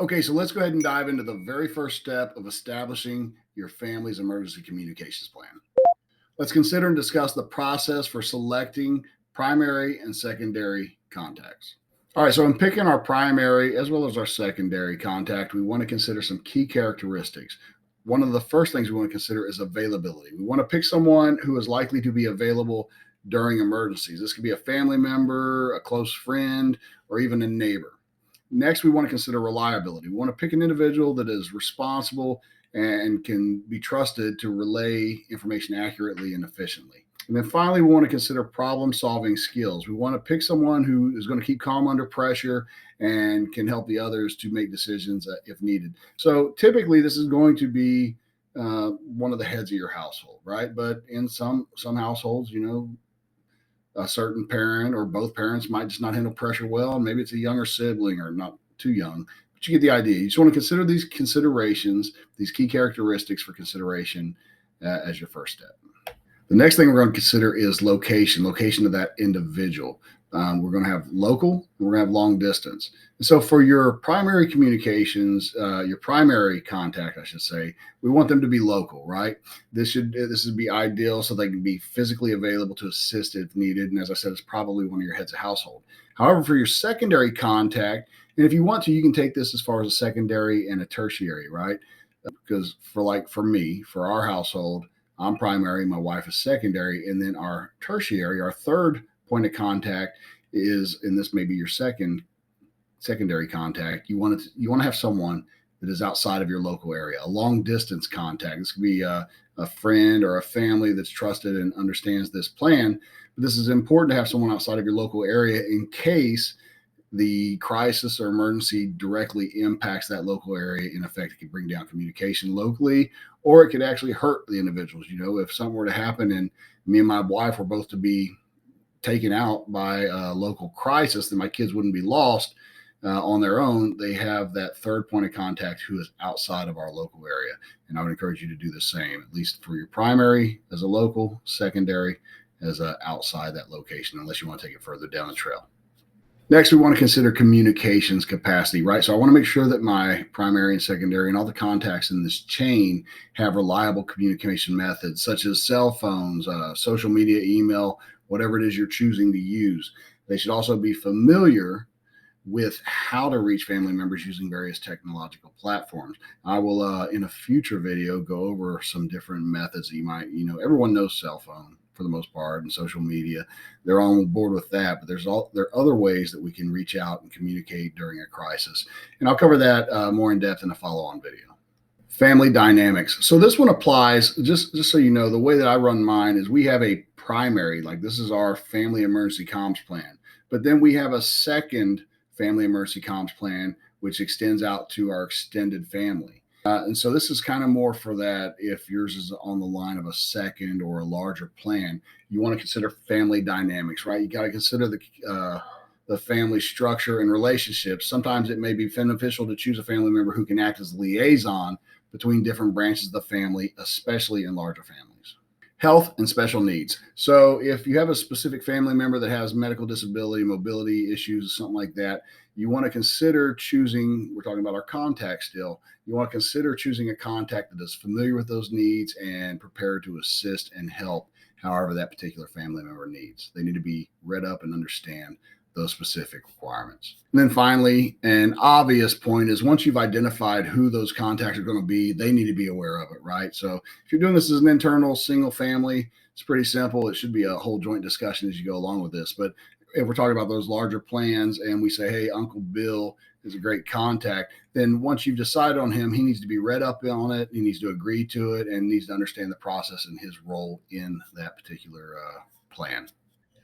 Okay, so let's go ahead and dive into the very first step of establishing your family's emergency communications plan. Let's consider and discuss the process for selecting primary and secondary contacts. All right, so in picking our primary as well as our secondary contact, we want to consider some key characteristics. One of the first things we want to consider is availability. We want to pick someone who is likely to be available during emergencies. This could be a family member, a close friend, or even a neighbor. Next, we want to consider reliability. We want to pick an individual that is responsible and can be trusted to relay information accurately and efficiently. And then finally, we want to consider problem solving skills. We want to pick someone who is going to keep calm under pressure and can help the others to make decisions if needed. So typically, this is going to be one of the heads of your household, right? But in some households, a certain parent or both parents might just not handle pressure well, and maybe it's a younger sibling or not too young, but you get the idea. You just want to consider these considerations, these key characteristics for consideration as your first step. The next thing we're going to consider is location of that individual. We're going to have local, and we're going to have long distance. And so for your primary communications, your primary contact, I should say, we want them to be local, right? This would be ideal so they can be physically available to assist if needed. And as I said, it's probably one of your heads of household. However, for your secondary contact, and if you want to, you can take this as far as a secondary and a tertiary, right? Because for me, for our household, I'm primary, my wife is secondary, and then our tertiary, our third point of contact is, and this may be your secondary contact. You want to have someone that is outside of your local area, a long distance contact. This could be a friend or a family that's trusted and understands this plan. But this is important to have someone outside of your local area in case the crisis or emergency directly impacts that local area. In effect, it could bring down communication locally, or it could actually hurt the individuals. If something were to happen and me and my wife were both to be taken out by a local crisis, then my kids wouldn't be lost on their own. They have that third point of contact who is outside of our local area. And I would encourage you to do the same, at least for your primary as a local, secondary as a outside that location, unless you want to take it further down the trail. Next, we want to consider communications capacity, right? So I want to make sure that my primary and secondary and all the contacts in this chain have reliable communication methods, such as cell phones, social media, email, whatever it is you're choosing to use. They should also be familiar with how to reach family members using various technological platforms. I will, in a future video, go over some different methods that you might, everyone knows cell phone for the most part and social media. They're on board with that, but there are other ways that we can reach out and communicate during a crisis. And I'll cover that more in depth in a follow-on video. Family dynamics. So this one applies, just so you know, the way that I run mine is we have a primary, like this is our family emergency comms plan, but then we have a second family emergency comms plan, which extends out to our extended family. And so this is kind of more for that if yours is on the line of a second or a larger plan, you want to consider family dynamics, right? You got to consider the family structure and relationships. Sometimes it may be beneficial to choose a family member who can act as liaison between different branches of the family, especially in larger families. Health and special needs. So if you have a specific family member that has medical disability, mobility issues, something like that, you want to consider choosing, we're talking about our contact still, you want to consider choosing a contact that is familiar with those needs and prepared to assist and help however that particular family member needs. They need to be read up and understand those specific requirements. And then finally, an obvious point is once you've identified who those contacts are going to be, they need to be aware of it, right? So if you're doing this as an internal single family, it's pretty simple. It should be a whole joint discussion as you go along with this. But if we're talking about those larger plans and we say, hey, Uncle Bill is a great contact, then once you've decided on him, he needs to be read up on it. He needs to agree to it and needs to understand the process and his role in that particular plan.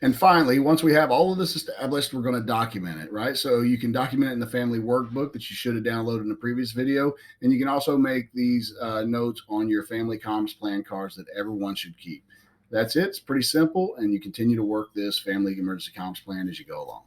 And finally, once we have all of this established, we're going to document it, right? So you can document it in the family workbook that you should have downloaded in the previous video. And you can also make these notes on your family comms plan cards that everyone should keep. That's it. It's pretty simple. And you continue to work this family emergency comms plan as you go along.